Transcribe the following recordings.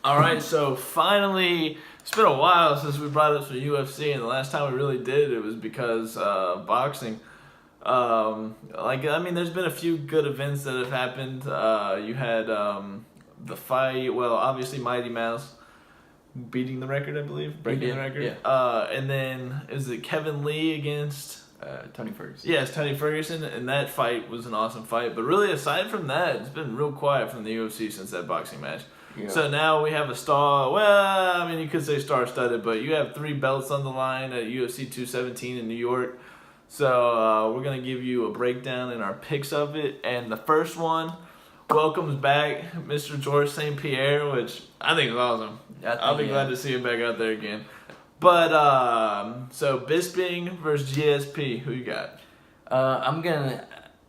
All right, so finally, it's been a while since we brought up some UFC, and the last time we really did it was because boxing. There's been a few good events that have happened. You had the fight. Well, obviously, Mighty Mouse beating the record, I believe, breaking the record. Yeah. And then is it Kevin Lee against Tony Ferguson. Yes, Tony Ferguson, and that fight was an awesome fight. But really, aside from that, it's been real quiet from the UFC since that boxing match. Yeah. So now we have a star. Well, I mean, you could say star-studded, but you have 3 belts on the line at UFC 217 in New York. So we're gonna give you a breakdown and our picks of it. And the first one welcomes back Mr. George St. Pierre, which I think is awesome. I'll be glad to see him back out there again. But so Bisping versus GSP, who you got?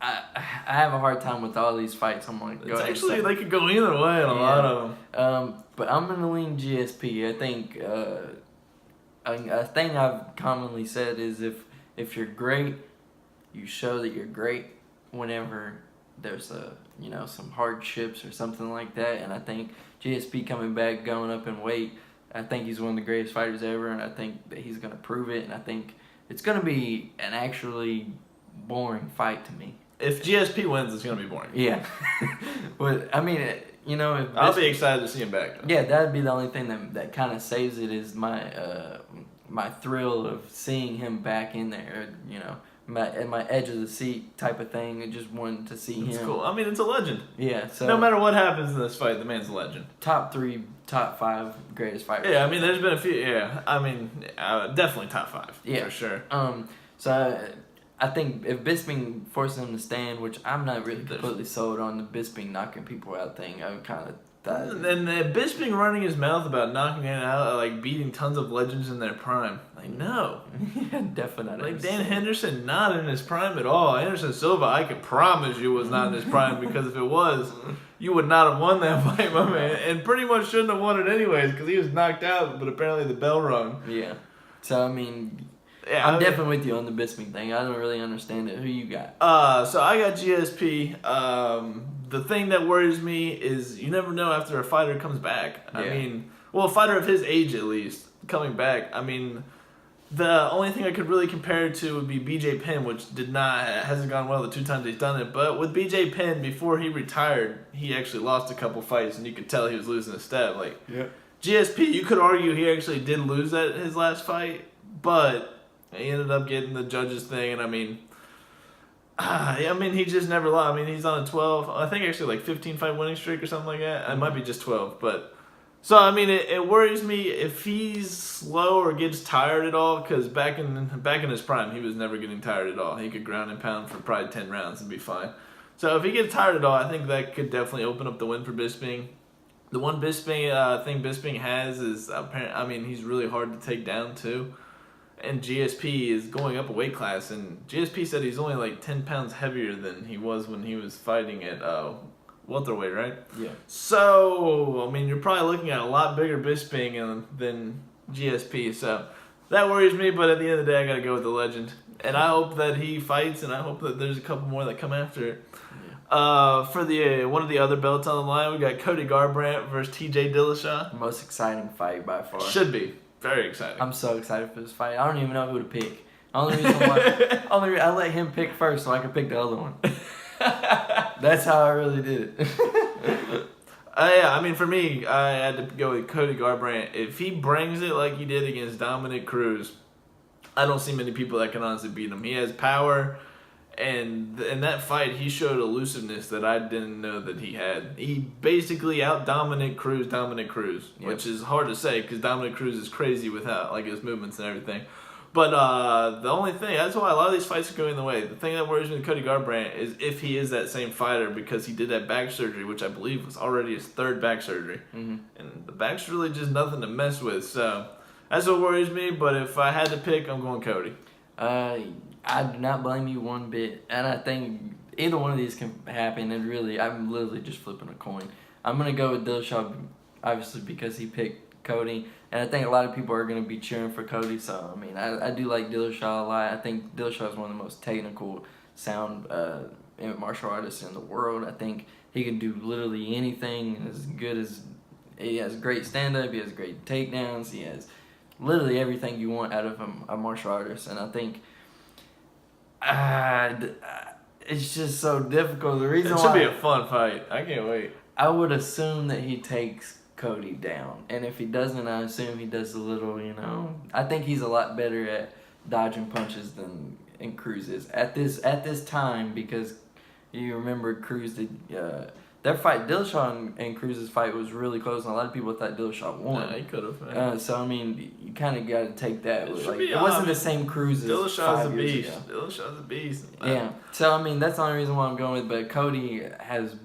I have a hard time with all these fights. I'm gonna go. It's actually they could go either way in a lot of them. But I'm gonna lean GSP. I think a thing I've commonly said is if you're great, you show that you're great whenever there's some hardships or something like that. And I think GSP coming back, going up in weight, I think he's one of the greatest fighters ever, and I think that he's going to prove it, and I think it's going to be an actually boring fight to me. If GSP wins, it's going to be boring. Yeah. But, I mean, if I'll be excited to see him back, though. Yeah, that would be the only thing that kind of saves it is my thrill of seeing him back in there, at my edge of the seat type of thing, and just wanting to see him. It's cool. I mean, it's a legend. Yeah. So no matter what happens in this fight, the man's a legend. Top 3, top 5 greatest fighters. Yeah, I mean, there's been a few. Yeah, I mean, definitely top 5. Yeah, for sure. So I think if Bisping forces him to stand, which I'm not really completely sold on the Bisping knocking people out thing, I kind of. And Bisping running his mouth about knocking it out, like beating tons of legends in their prime. Like, no. Yeah, definitely. Like, Dan Henderson, not in his prime at all. Anderson Silva, I can promise you, was not in his prime, because if it was, you would not have won that fight, my man. And pretty much shouldn't have won it anyways, because he was knocked out, but apparently the bell rung. Yeah. So, I mean, I'm definitely with you on the Bisping thing. I don't really understand it. Who you got? So I got GSP. The thing that worries me is you never know after a fighter comes back. Yeah. I mean, well, a fighter of his age at least coming back. I mean, the only thing I could really compare it to would be BJ Penn, which hasn't gone well the 2 times he's done it. But with BJ Penn, before he retired, he actually lost a couple fights, and you could tell he was losing a step. Like, yeah. GSP, you could argue he actually did lose his last fight, but he ended up getting the judges thing, and I mean, he just never lost. I mean, he's on a 12, I think actually like 15 fight winning streak or something like that. It might be just 12, but so I mean, it worries me if he's slow or gets tired at all, because back in his prime, he was never getting tired at all. He could ground and pound for probably 10 rounds and be fine. So if he gets tired at all, I think that could definitely open up the win for Bisping. The one thing Bisping has is he's really hard to take down too. And GSP is going up a weight class, and GSP said he's only like 10 pounds heavier than he was when he was fighting at welterweight, right? Yeah. So, I mean, you're probably looking at a lot bigger Bisping than GSP, so that worries me, but at the end of the day, I got to go with the legend. And I hope that he fights, and I hope that there's a couple more that come after it. Yeah. For the one of the other belts on the line, we got Cody Garbrandt versus TJ Dillashaw. Most exciting fight by far. Should be. Very exciting. I'm so excited for this fight. I don't even know who to pick. Only reason why I let him pick first so I could pick the other one. That's how I really did it. Yeah, I mean, for me, I had to go with Cody Garbrandt. If he brings it like he did against Dominic Cruz, I don't see many people that can honestly beat him. He has power, and in that fight, he showed elusiveness that I didn't know that he had. He basically out-Dominic Cruz, Yep. which is hard to say because Dominic Cruz is crazy with his movements and everything. But the only thing, that's why a lot of these fights are going the way. The thing that worries me with Cody Garbrandt is if he is that same fighter, because he did that back surgery, which I believe was already his 3rd back surgery. Mm-hmm. And the back's really just nothing to mess with. So that's what worries me. But if I had to pick, I'm going Cody. I do not blame you one bit. And I think either one of these can happen. And really, I'm literally just flipping a coin. I'm going to go with Dillashaw, obviously, because he picked Cody. And I think a lot of people are going to be cheering for Cody. So, I mean, I do like Dillashaw a lot. I think Dillashaw is one of the most technical, sound martial artists in the world. I think he can do literally anything as good as He has great stand-up. He has great takedowns. He has literally everything you want out of a martial artist. And I think it's just so difficult. The reason It should be a fun fight. I can't wait. I would assume that he takes Cody down. And if he doesn't, I assume he does a little, I think he's a lot better at dodging punches than Cruz is at this time, because you remember Cruz did their fight, Dillashaw and Cruz's fight was really close, and a lot of people thought Dillashaw won. Yeah, he could have. So I mean, you kind of got to take that. It wasn't the same Cruz as Dillashaw's 5 years ago. Dillashaw's a beast. Yeah. So I mean, that's the only reason why I'm going with. But Cody has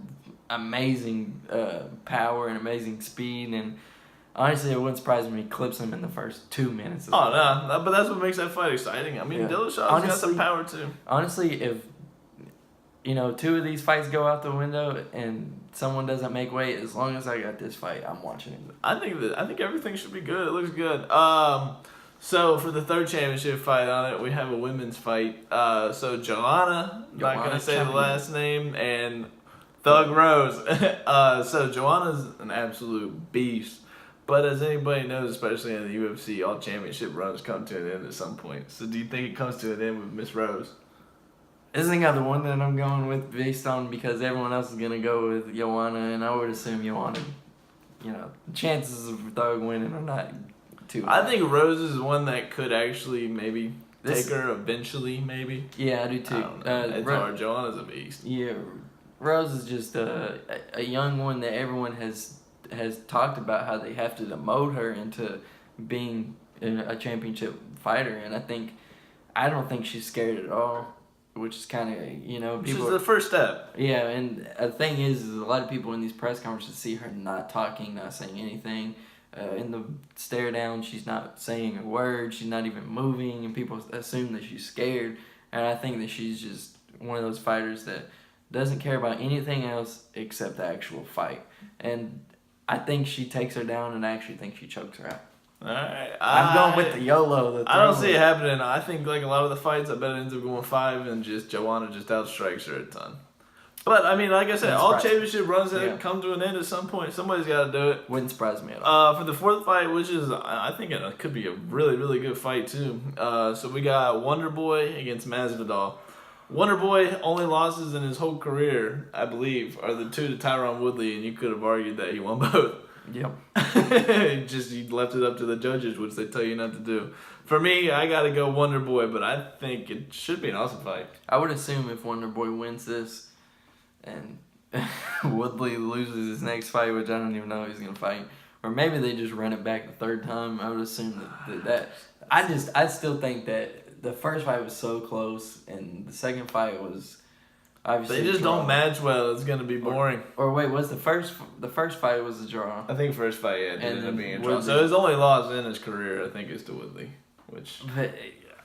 amazing power and amazing speed, and honestly, it wouldn't surprise me if he clips him in the first 2 minutes. Oh no, but that's what makes that fight exciting. I mean, Yeah. Dillashaw's got some power too. Honestly, if 2 of these fights go out the window and someone doesn't make weight, as long as I got this fight, I'm watching it. I think everything should be good. It looks good. So for the third championship fight on it, we have a women's fight. So Joanna, not gonna say the last name, and Thug Rose. So Joanna's an absolute beast. But as anybody knows, especially in the UFC, all championship runs come to an end at some point. So do you think it comes to an end with Miss Rose? This is the one that I'm going with based on, because everyone else is going to go with Joanna, and I would assume Joanna, chances of Thug winning are not too high. I think Rose is one that could actually maybe take her eventually, maybe. Yeah, I do too. I don't know. It's hard. Joanna's a beast. Yeah, Rose is just a young one that everyone has talked about how they have to demote her into being a championship fighter, and I don't think she's scared at all, which is kind of, people. Which is the first step. Yeah, and the thing is a lot of people in these press conferences see her not talking, not saying anything. In the stare down, she's not saying a word, she's not even moving, and people assume that she's scared. And I think that she's just one of those fighters that doesn't care about anything else except the actual fight. And I think she takes her down, and I actually think she chokes her out. Alright. I'm going with the YOLO. I don't see it happening. I think like a lot of the fights, I bet it ends up going 5, and just Joanna just outstrikes her a ton. But I mean, like I said, all championship runs that come to an end at some point. Somebody's got to do it. Wouldn't surprise me at all. For the fourth fight, which is I think it could be a really, really good fight too. So we got Wonder Boy against Masvidal. Wonder Boy only losses in his whole career, I believe, are the 2 to Tyron Woodley, and you could have argued that he won both. Yep. Just you left it up to the judges, which they tell you not to do. For me, I got to go Wonder Boy, but I think it should be an awesome fight. I would assume if Wonder Boy wins this and Woodley loses his next fight, which I don't even know he's going to fight, or maybe they just run it back the third time, I would assume that I still think that the first fight was so close, and the second fight was obviously they just don't match well. It's going to be boring. Or wait, was the first fight was a draw? I think first fight, yeah, ended up being a draw. Woodley. So his only loss in his career, I think, is to Woodley, which But,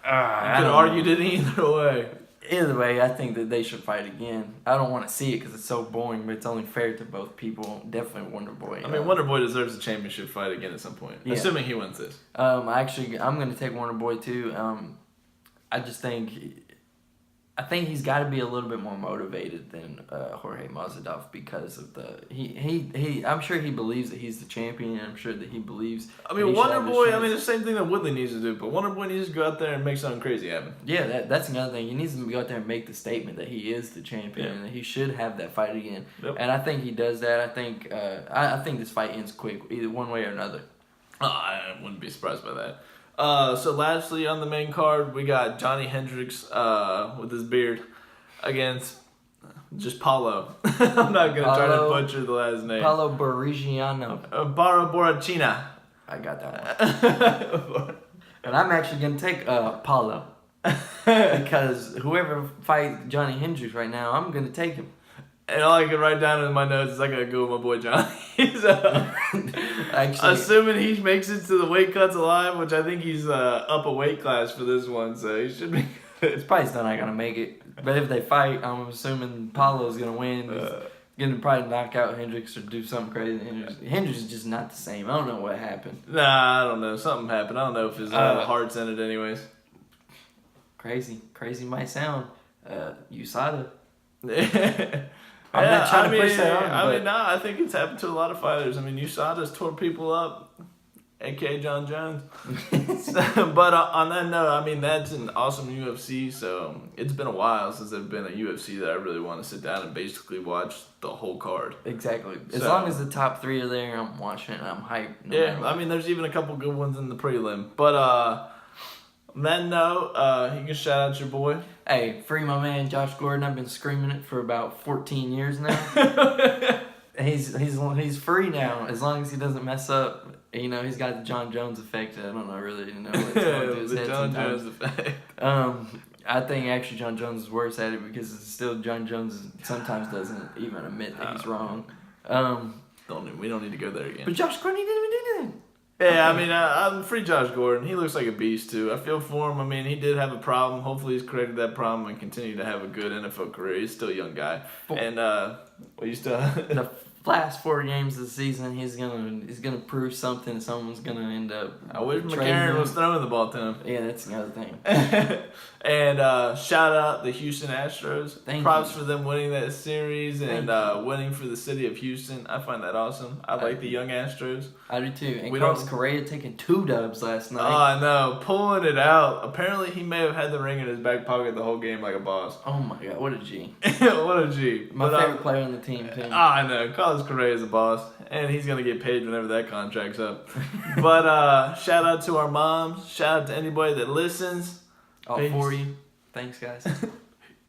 I could have argued it either way. Either way, I think that they should fight again. I don't want to see it because it's so boring, but it's only fair to both people. Definitely Wonder Boy. I mean, Wonder Boy deserves a championship fight again at some point, assuming he wins this. I'm going to take Wonder Boy too. I think he's got to be a little bit more motivated than Jorge Masvidal because of he. I'm sure he believes that he's the champion. I'm sure that he believes. I mean, Wonder Boy. I mean, the same thing that Woodley needs to do, but Wonder Boy needs to go out there and make something crazy happen. Yeah, that's another thing. He needs to go out there and make the statement that he is the champion and that he should have that fight again. Yep. And I think he does that. I think this fight ends quick, either one way or another. I wouldn't be surprised by that. So lastly on the main card, we got Johnny Hendricks with his beard against just Paulo. I'm not going to try to butcher the last name. Paulo Borrigiano. Barra Borrachina. I got that one. And I'm actually going to take Paulo. Because whoever fights Johnny Hendricks right now, I'm going to take him. And all I can write down in my notes is I gotta go with my boy Johnny. So, actually, assuming he makes it to the weight cuts alive, which I think he's up a weight class for this one, so he should be good. It's probably still not gonna make it. But if they fight, I'm assuming Paulo's gonna win. He's gonna probably knock out Hendricks or do something crazy. Hendricks is just not the same. I don't know what happened. Nah, I don't know. Something happened. I don't know if his heart's in it anyways. Crazy might sound. USADA. I'm not trying to push that on. I mean, no, I think it's happened to a lot of fighters. I mean, USADA's tore people up, aka John Jones. But on that note, I mean, that's an awesome UFC. So it's been a while since there's been a UFC that I really want to sit down and basically watch the whole card. Exactly. As long as the top 3 are there, I'm watching it. I'm hyped. Yeah, I mean, there's even a couple good ones in the prelim. But on that note, you can shout out your boy. Hey, free my man Josh Gordon. I've been screaming it for about 14 years now. He's free now as long as he doesn't mess up. You know, he's got the John Jones effect. I don't know really know what's going through his head John sometimes. Jones effect. I think actually John Jones is worse at it because it's still John Jones sometimes doesn't even admit that he's wrong. We don't need to go there again. But Josh Gordon, he didn't even do that. Yeah, I mean, I'm free Josh Gordon. He looks like a beast, too. I feel for him. I mean, he did have a problem. Hopefully he's corrected that problem and continue to have a good NFL career. He's still a young guy. And, you still... The last 4 games of the season, he's gonna prove something. Someone's gonna end up... I wish McCarron was throwing the ball to him. Yeah, that's the other thing. And shout out the Houston Astros. Props for them winning that series and winning for the city of Houston. I find that awesome. I like the young Astros. I do too. And Carlos Correa taking 2 dubs last night. Oh, I know. Pulling it out. Apparently, he may have had the ring in his back pocket the whole game like a boss. Oh, my God. What a G. What a G. My favorite player on the team, too. I know. Carlos Correa is a boss. And he's going to get paid whenever that contract's up. But shout out to our moms. Shout out to anybody that listens. All 40. Thanks, guys.